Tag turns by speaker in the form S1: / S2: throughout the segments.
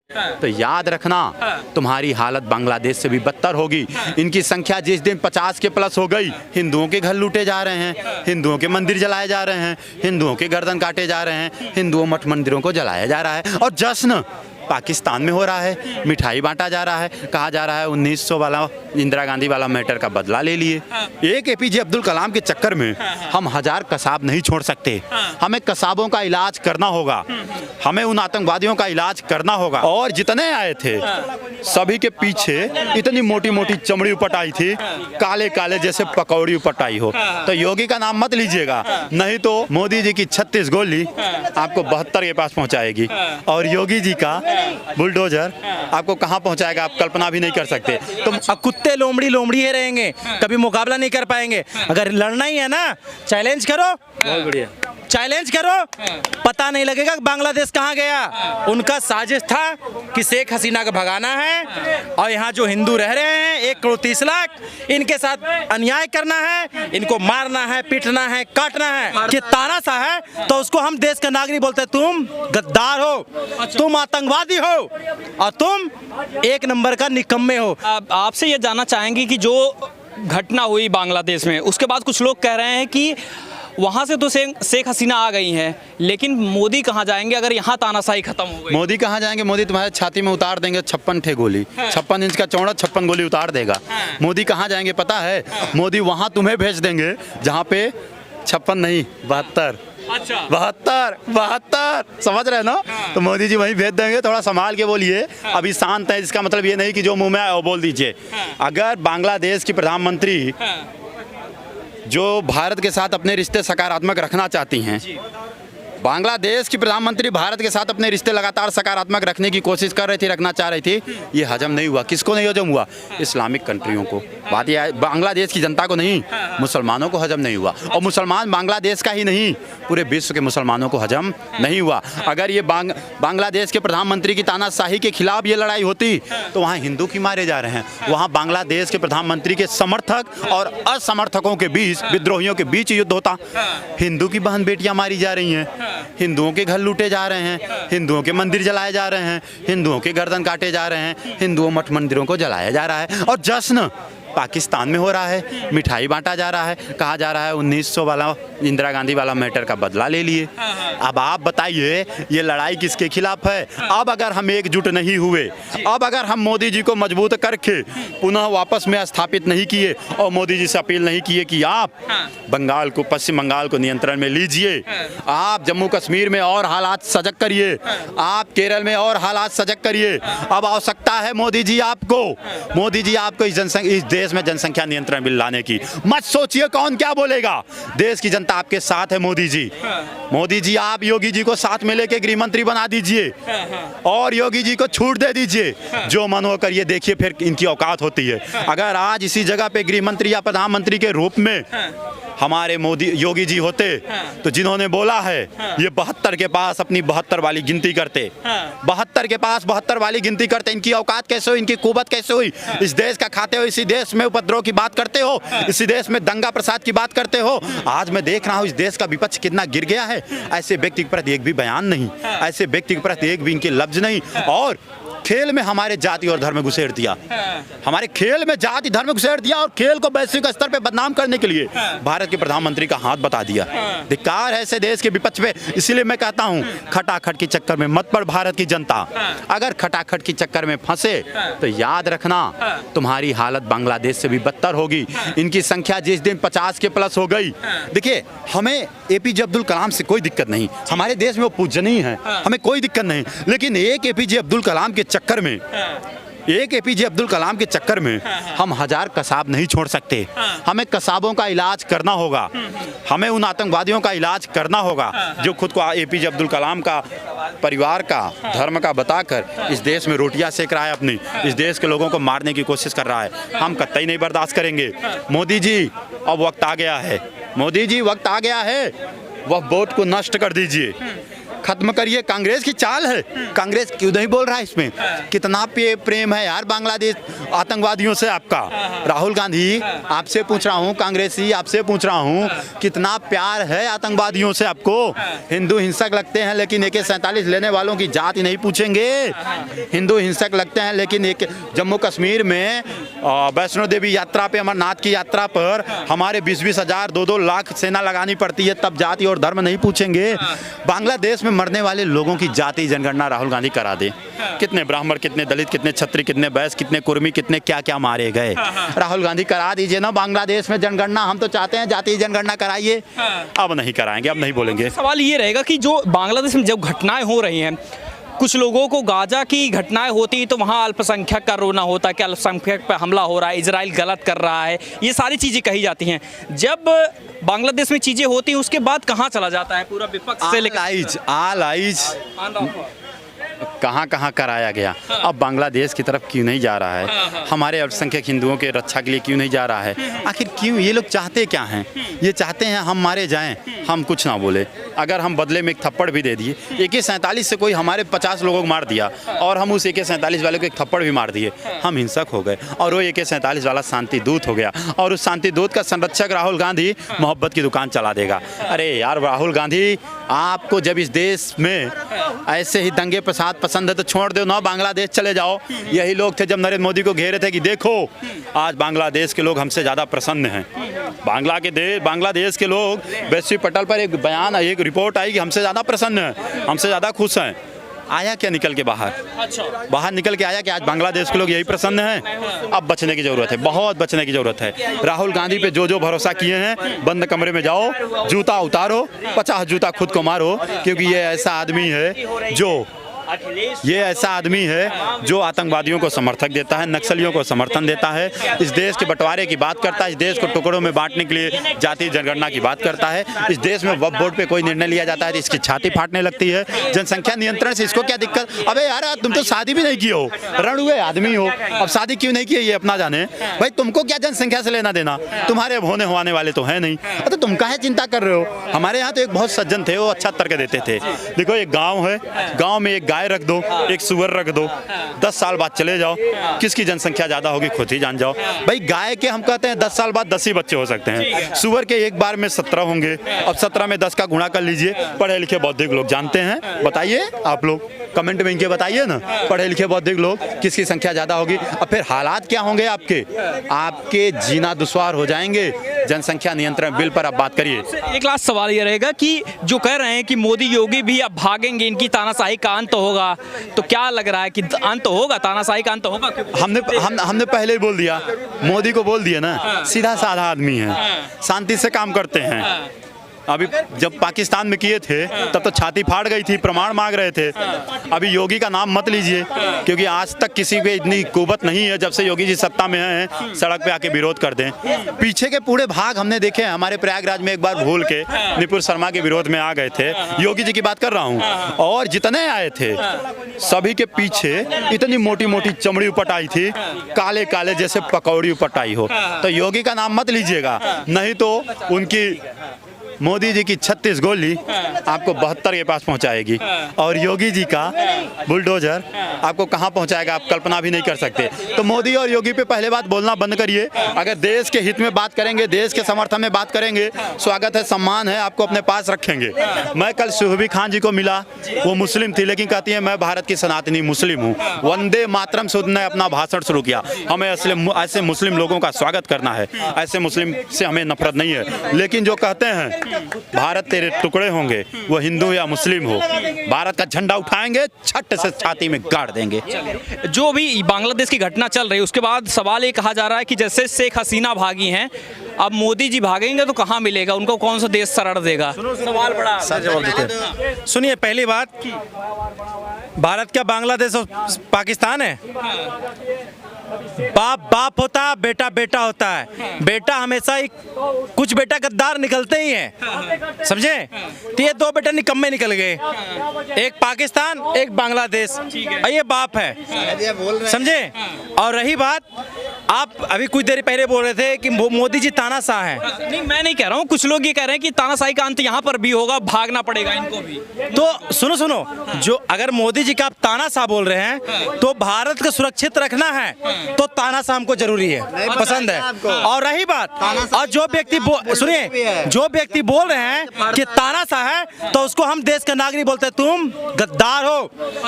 S1: तो याद रखना तुम्हारी हालत बांग्लादेश से भी बदतर होगी। इनकी संख्या जिस दिन 50 के प्लस हो गई, हिंदुओं के घर लूटे जा रहे हैं, हिंदुओं के मंदिर जलाए जा रहे हैं, हिंदुओं के गर्दन काटे जा रहे हैं, हिंदुओं मठ मंदिरों को जलाया जा रहा है और जश्न पाकिस्तान में हो रहा है। मिठाई बांटा जा रहा है, कहा जा रहा है 1900 वाला इंदिरा गांधी वाला मैटर का बदला ले लिए। एक एपीजे अब्दुल कलाम के चक्कर में हम 1000 कसाब नहीं छोड़ सकते। हमें कसाबों का इलाज करना होगा, हमें उन आतंकवादियों का इलाज करना होगा। और जितने आए थे सभी के पीछे इतनी मोटी मोटी चमड़ी उपटाई थी, काले काले जैसे पकौड़ी उपटाई हो। तो योगी का नाम मत लीजिएगा, नहीं तो मोदी जी की 36 गोली आपको 72 के पास पहुंचाएगी और योगी जी का बुलडोजर आपको कहां पहुंचाएगा आप कल्पना भी नहीं कर सकते।
S2: तुम कुत्ते लोमड़ी लोमड़ी ही रहेंगे, कभी मुकाबला नहीं कर पाएंगे। अगर लड़ना ही है ना, चैलेंज करो, बहुत बढ़िया चैलेंज करो, पता नहीं लगेगा बांग्लादेश कहाँ गया। उनका साजिश था कि शेख हसीना को भगाना है और यहाँ जो हिंदू रह रहे हैं 1 करोड़ 30 लाख, इनके साथ अन्याय करना है, इनको मारना है, पीटना है, काटना है। कि तानाशाह है तो उसको हम देश का नागरिक बोलते हैं। तुम गद्दार हो, तुम आतंकवादी हो और तुम 1 नंबर का निकम्मे हो।
S3: आपसे ये जानना चाहेंगे कि जो घटना हुई बांग्लादेश में, उसके बाद कुछ लोग कह रहे हैं कि वहाँ से तो शेख हसीना आ गई हैं, लेकिन मोदी कहाँ जाएंगे अगर यहाँ तानाशाही खत्म हो गई?
S1: मोदी कहाँ जाएंगे? मोदी तुम्हारे छाती में उतार देंगे 56 ठे गोली, 56 इंच का चौड़ा 56 गोली उतार देगा। मोदी कहाँ जाएंगे पता है? मोदी वहाँ तुम्हें भेज देंगे जहाँ पे 56 नहीं 72। अच्छा 72 समझ रहे ना? तो मोदी जी वहीं भेज देंगे। थोड़ा संभाल के बोलिए, अभी शांत है, इसका मतलब ये नहीं कि जो मुंह में आए वो बोल दीजिए। अगर बांग्लादेश की प्रधानमंत्री जो भारत के साथ अपने रिश्ते सकारात्मक रखना चाहती हैं, बांग्लादेश की प्रधानमंत्री भारत के साथ अपने रिश्ते लगातार सकारात्मक रखने की कोशिश कर रही थी, रखना चाह रही थी, ये हजम नहीं हुआ। किसको नहीं हजम हुआ? इस्लामिक कंट्रियों को। बात यह है, बांग्लादेश की जनता को नहीं, मुसलमानों को हजम नहीं हुआ। और मुसलमान बांग्लादेश का ही नहीं, पूरे विश्व के मुसलमानों को हजम नहीं हुआ। अगर ये बांग्लादेश के प्रधानमंत्री की तानाशाही के खिलाफ ये लड़ाई होती तो वहाँ हिंदू क्यों मारे जा रहे हैं? वहाँ बांग्लादेश के प्रधानमंत्री के समर्थक और असमर्थकों के बीच, विद्रोहियों के बीच युद्ध होता। हिंदू की बहन बेटियां मारी जा रही हैं, हिंदुओं के घर लूटे जा रहे हैं, हिंदुओं के मंदिर जलाए जा रहे हैं, हिंदुओं के गर्दन काटे जा रहे हैं, हिंदुओं मठ मंदिरों को जलाया जा रहा है और जश्न पाकिस्तान में हो रहा है। मिठाई बांटा जा रहा है, कहा जा रहा है 1900 वाला इंदिरा गांधी वाला मैटर का बदला ले लिए। अब आप बताइए ये लड़ाई किसके खिलाफ है? अब अगर हम एकजुट नहीं हुए, अब अगर हम मोदी जी को मजबूत करके पुनः वापस में स्थापित नहीं किए और मोदी जी से अपील नहीं किए कि आप बंगाल को, पश्चिम बंगाल को नियंत्रण में लीजिए, आप जम्मू कश्मीर में और हालात सजग करिए, आप केरल में और हालात सजग करिए। अब आवश्यकता है मोदी जी आपको इस देश में जनसंख्या नियंत्रण बिल लाने की। मत सोचिए कौन क्या बोलेगा, देश की जनता आपके साथ है। मोदी जी आप योगी जी को साथ में लेके गृह मंत्री बना दीजिए और योगी जी को छूट दे दीजिए, जो मन हो करिए। देखिए फिर इनकी औकात होती है। अगर आज इसी जगह पे गृह मंत्री या प्रधानमंत्री के रूप में हमारे योगी जी होते तो जिन्होंने बोला है ये 72 के पास अपनी 72 वाली गिनती करते, 72 के पास 72 वाली गिनती करते। इनकी औकात कैसे हुई, इनकी कुवत कैसे हुई? इस देश का खाते हो, इसी देश में उपद्रव की बात करते हो, इसी देश में दंगा प्रसाद की बात करते हो। आज मैं देख रहा हूँ इस देश का विपक्ष कितना गिर गया है। ऐसे व्यक्ति के प्रति एक भी बयान नहीं, ऐसे व्यक्ति के प्रति एक भी इनके लफ्ज नहीं। और खेल में हमारे जाति और धर्म घुसेड़ दिया, हमारे खेल में जाति धर्म घुसेड़ दिया और खेल को वैश्विक स्तर पे बदनाम करने के लिए भारत के प्रधानमंत्री का हाथ बता दिया। धिक्कार है ऐसे देश के विपक्ष पे। इसलिए मैं कहता हूँ खटाखट के चक्कर में मत पड़ भारत की जनता। अगर खटाखट के चक्कर में फंसे तो याद रखना तुम्हारी हालत बांग्लादेश से भी बदतर होगी। इनकी संख्या जिस दिन 50 के प्लस हो गई, देखिए हमें एपीजे अब्दुल कलाम से कोई दिक्कत नहीं, हमारे देश में वो पूजनीय है, हमें कोई दिक्कत नहीं। लेकिन एक एपीजे अब्दुल कलाम के चक्कर में, एक एपीजे अब्दुल कलाम के चक्कर में हम 1000 कसाब नहीं छोड़ सकते। हमें कसाबों का इलाज करना होगा, हमें उन आतंकवादियों का इलाज करना होगा जो खुद को एपीजे अब्दुल कलाम का परिवार का, धर्म का बताकर इस देश में रोटियां सेक रहा है, अपनी इस देश के लोगों को मारने की कोशिश कर रहा है। हम कतई नहीं बर्दाश्त करेंगे। मोदी जी अब वक्त आ गया है, मोदी जी वक्त आ गया है, वह वोट को नष्ट कर दीजिए। खत्म करिए। कांग्रेस की चाल है, कांग्रेस क्यों नहीं बोल रहा है इसमें? कितना प्रेम है यार बांग्लादेश आतंकवादियों से आपका। राहुल गांधी आपसे पूछ रहा हूँ, कांग्रेसी आपसे पूछ रहा हूँ, कितना प्यार है आतंकवादियों से आपको? हिंदू हिंसक लगते हैं लेकिन AK-47 लेने वालों की जाति नहीं पूछेंगे। हिंदू हिंसक लगते हैं लेकिन एक जम्मू कश्मीर में वैष्णो देवी यात्रा पे, अमरनाथ की यात्रा पर हमारे 20-20 हज़ार 2-2 लाख सेना लगानी पड़ती है, तब जाति और धर्म नहीं पूछेंगे। बांग्लादेश में मरने वाले लोगों की जाति जनगणना राहुल गांधी करा दे। कितने ब्राह्मण, कितने दलित, कितने क्षत्रिय, कितने वैश्य, कितने कुर्मी, कितने क्या क्या मारे गए। राहुल गांधी करा दीजिए ना बांग्लादेश में जनगणना। हम तो चाहते हैं जाति जनगणना कराइए। अब नहीं कराएंगे, अब नहीं बोलेंगे।
S3: सवाल ये रहेगा कि जो बांग्लादेश में जब घटनाएं हो रही हैं, कुछ लोगों को गाजा की घटनाएं होती तो वहाँ अल्पसंख्यक का रोना होता कि अल्पसंख्यक पर हमला हो रहा है, इजराइल गलत कर रहा है, ये सारी चीज़ें कही जाती हैं। जब बांग्लादेश में चीज़ें होती हैं उसके बाद कहाँ चला जाता है पूरा विपक्ष से लेकर
S1: ऑल आइज कहाँ कहाँ कराया गया। अब बांग्लादेश की तरफ क्यों नहीं जा रहा है? हमारे अल्पसंख्यक हिंदुओं के रक्षा के लिए क्यों नहीं जा रहा है? आखिर क्यों? ये लोग चाहते क्या हैं? ये चाहते हैं हम मारे जाएं, हम कुछ ना बोले। अगर हम बदले में एक थप्पड़ भी दे दिए, AK-47 से कोई हमारे 50 लोगों को मार दिया और हम उस AK-47 वाले को एक थप्पड़ भी मार दिए, हम हिंसक हो गए और वो AK-47 वाला शांति दूत हो गया और उस शांति दूत का संरक्षक राहुल गांधी मोहब्बत की दुकान चला देगा। अरे यार राहुल गांधी, आपको जब इस देश में ऐसे ही दंगे फसाद पसंद है तो छोड़ दो ना, बांग्लादेश चले जाओ। यही लोग थे जब नरेंद्र मोदी को घेरे थे कि देखो आज बांग्लादेश के लोग हमसे ज़्यादा प्रसन्न हैं। बांग्लादेश के लोग वैश्विक पटल पर एक बयान, एक रिपोर्ट आई कि हमसे ज़्यादा प्रसन्न हैं, हमसे ज़्यादा खुश हैं। आया क्या निकल के बाहर? बाहर निकल के आया कि आज बांग्लादेश के लोग यही प्रसन्न हैं। अब बचने की ज़रूरत है, बहुत बचने की ज़रूरत है। राहुल गांधी पे जो जो भरोसा किए हैं, बंद कमरे में जाओ, जूता उतारो, 50 जूता खुद को मारो, क्योंकि ये ऐसा आदमी है जो आतंकवादियों को समर्थक देता है, नक्सलियों को समर्थन देता है, इस देश के बंटवारे की बात करता है, इस देश को टुकड़ों में बांटने के लिए जातीय जनगणना की बात करता है। इस देश में वक्फ बोर्ड पे कोई निर्णय लिया जाता है तो इसकी छाती फाटने लगती है। जनसंख्या नियंत्रण से इसको क्या दिक्कत? अबे यार तुम तो शादी भी नहीं किए हो, रण हुए आदमी हो, अब शादी क्यों नहीं किए ये अपना जाने। भाई तुमको क्या जनसंख्या से लेना देना? तुम्हारे होने होने वाले तो है नहीं, तो तुम काहे चिंता कर रहे हो? हमारे यहाँ तो एक बहुत सज्जन थे, वो अच्छा तर्क देते थे। देखो एक गाँव है, गाँव में एक गाय रख दो, एक सुअर रख दो, 10 साल बाद चले जाओ, किसकी जनसंख्या ज्यादा होगी खुद ही जान जाओ। भाई गाय के हम कहते हैं 10 साल बाद 10 ही बच्चे हो सकते हैं, सुअर के एक बार में 17 होंगे। अब 17 में 10 का गुणा कर लीजिए। पढ़े लिखे बौद्धिक लोग जानते हैं, बताइए आप लोग कमेंट में इनके बताइए ना, पढ़े लिखे बौद्धिक लोग किसकी संख्या ज्यादा होगी। अब फिर हालात क्या होंगे आपके जीना दुश्वार हो जाएंगे। जनसंख्या नियंत्रण बिल पर आप बात करिए।
S3: एक लास्ट सवाल ये रहेगा कि जो कह रहे हैं कि मोदी योगी भी अब भागेंगे, इनकी तानाशाही का अंत होगा, तो क्या लग रहा है कि अंत होगा, तानाशाही का अंत होगा?
S1: हमने पहले ही बोल दिया, मोदी को बोल दिया ना, सीधा साधा आदमी है, शांति से काम करते हैं। अभी जब पाकिस्तान में किए थे तब तो छाती फाड़ गई थी, प्रमाण मांग रहे थे। अभी योगी का नाम मत लीजिए, क्योंकि आज तक किसी पे इतनी कुवत नहीं है जब से योगी जी सत्ता में हैं, सड़क पे आके विरोध कर दें। पीछे के पूरे भाग हमने देखे हैं। हमारे प्रयागराज में एक बार भूल के निपुर शर्मा के विरोध में आ गए थे, योगी जी की बात कर रहा हूँ, और जितने आए थे सभी के पीछे इतनी मोटी मोटी चमड़ी उपट आई थी, काले काले जैसे पकौड़ी उपट आई हो। तो योगी का नाम मत लीजिएगा, नहीं तो उनकी मोदी जी की 36 गोली आपको 72 के पास पहुंचाएगी, और योगी जी का बुलडोजर आपको कहां पहुंचाएगा आप कल्पना भी नहीं कर सकते। तो मोदी और योगी पे पहले बात बोलना बंद करिए। अगर देश के हित में बात करेंगे, देश के समर्थन में बात करेंगे, स्वागत है, सम्मान है, आपको अपने पास रखेंगे। मैं कल सुहबी खान जी को मिला, वो मुस्लिम थी लेकिन कहती है मैं भारत की सनातनी मुस्लिम हूँ। वंदे मातरम से उन्होंने अपना भाषण शुरू किया। हमें ऐसे मुस्लिम लोगों का स्वागत करना है, ऐसे मुस्लिम से हमें नफरत नहीं है। लेकिन जो कहते हैं भारत तेरे टुकड़े होंगे, वो हिंदू या मुस्लिम हो, भारत का झंडा उठाएंगे, छट से छाती में गाड़ देंगे।
S3: जो भी बांग्लादेश की घटना चल रही है उसके बाद सवाल ये कहा जा रहा है कि जैसे शेख हसीना भागी हैं, अब मोदी जी भागेंगे तो कहाँ मिलेगा उनको, कौन सा देश शरण देगा? सवाल बड़ा
S2: जवाब देते। सुनिए, पहली बात, भारत क्या बांग्लादेश और पाकिस्तान है? बाप बाप होता है, बेटा बेटा होता है। बेटा हमेशा ही, कुछ बेटा गद्दार निकलते ही हैं, समझे? तो ये 2 बेटा निकम्मे निकल गए, एक पाकिस्तान एक बांग्लादेश, और ये बाप है, समझे? और रही बात आप अभी कुछ देर पहले बोल रहे थे कि मोदी जी तानाशाह हैं।
S3: नहीं, मैं नहीं कह रहा हूँ, कुछ लोग ये कह रहे हैं कि तानाशाही का अंत यहाँ पर भी होगा, भागना पड़ेगा इनको भी।
S2: तो सुनो, जो अगर मोदी जी का आप तानाशाह बोल रहे हैं तो भारत को सुरक्षित रखना है तो तानाशाह हमको जरूरी है, पसंद है। और रही बात, और जो व्यक्ति सुनिए, जो व्यक्ति बोल रहे हैं कि तानाशाह है तो उसको हम देश का नागरिक बोलते हैं। तुम गद्दार हो,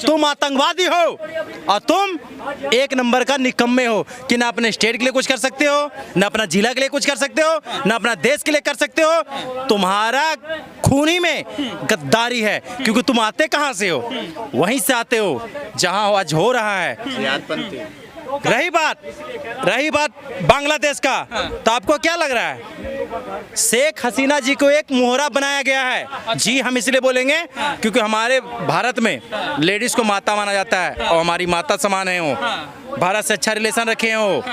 S2: तुम आतंकवादी हो, और तुम एक नंबर का निकम्मे हो कि ना अपने स्टेट के लिए कुछ कर सकते हो, ना अपना जिला के लिए कुछ कर सकते हो, ना अपना देश के लिए कर सकते हो। तुम्हारा खूनी में गद्दारी है, क्योंकि तुम आते कहां से हो? वहीं से आते हो जहां आज हो रहा है। रही बात बांग्लादेश का, तो आपको क्या लग रहा है? शेख हसीना जी को एक मोहरा बनाया गया है। जी हम इसलिए बोलेंगे क्योंकि हमारे भारत में लेडीज को माता माना जाता है और हमारी माता समान है वो, भारत से अच्छा रिलेशन रखे हो,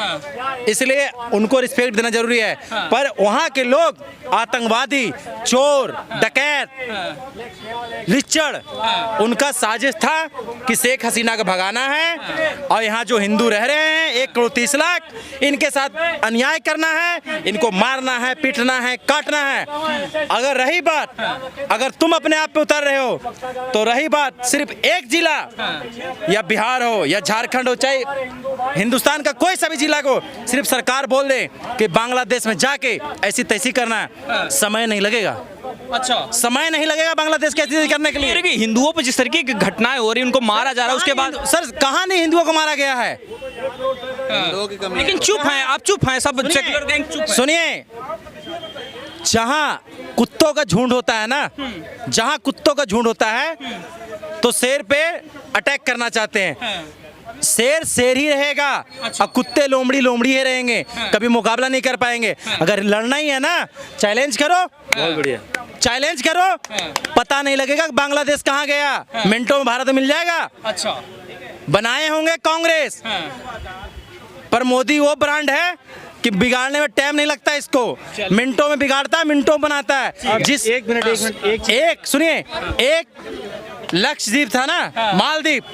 S2: इसलिए उनको रिस्पेक्ट देना जरूरी है। पर वहाँ के लोग आतंकवादी, चोर, डकैत, लिच्चड़, उनका साजिश था कि शेख हसीना को भगाना है और यहाँ जो हिंदू रह रहे हैं 1,30,00,000, इनके साथ अन्याय करना है, इनको मारना है, पीटना है, काटना है। अगर रही बात, अगर तुम अपने आप पे उतर रहे हो, तो रही बात सिर्फ एक जिला या बिहार हो या झारखंड हो, चाहे हिंदुस्तान का कोई सा भी जिला को सिर्फ सरकार बोल दे कि बांग्लादेश में जाके ऐसी तैसी करना है, समय नहीं लगेगा।
S3: अच्छा,
S2: समय नहीं लगेगा बांग्लादेश की ऐसी करने के लिए।
S3: हिंदुओं पर जिस तरीके की घटनाएं हो रही, उनको मारा जा रहा है, उसके बाद
S2: सर कहाँ नहीं हिंदुओं को मारा गया है?
S3: लेकिन चुप हैं आप, चुप हैं सब, सेक्युलर गैंग चुप है।
S2: सुनिए, जहाँ कुत्तों का झुंड होता है ना, जहाँ कुत्तों का झुंड होता है तो शेर पे अटैक करना चाहते हैं। शेर शेर ही रहेगा और कुत्ते लोमड़ी लोमड़ी ही रहेंगे, कभी मुकाबला नहीं कर पाएंगे। अगर लड़ना ही है ना, चैलेंज करो, बहुत बढ़िया, चैलेंज करो, पता नहीं लगेगा बांग्लादेश कहाँ गया, मिनटों में भारत मिल जाएगा।
S3: अच्छा,
S2: बनाए होंगे कांग्रेस, पर मोदी वो ब्रांड है कि बिगाड़ने में टाइम नहीं लगता, इसको मिनटों में बिगाड़ता है, मिनटों में बनाता है। जिस एक मिनट सुनिए, एक लक्षद्वीप था ना, मालदीप,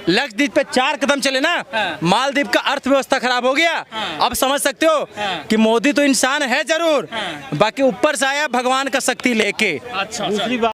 S2: लक्षद्वीप पे 4 कदम चले ना, मालदीप का अर्थव्यवस्था खराब हो गया। अब समझ सकते हो कि मोदी तो इंसान है जरूर, बाकी ऊपर से आया भगवान का शक्ति लेके।
S3: अच्छा।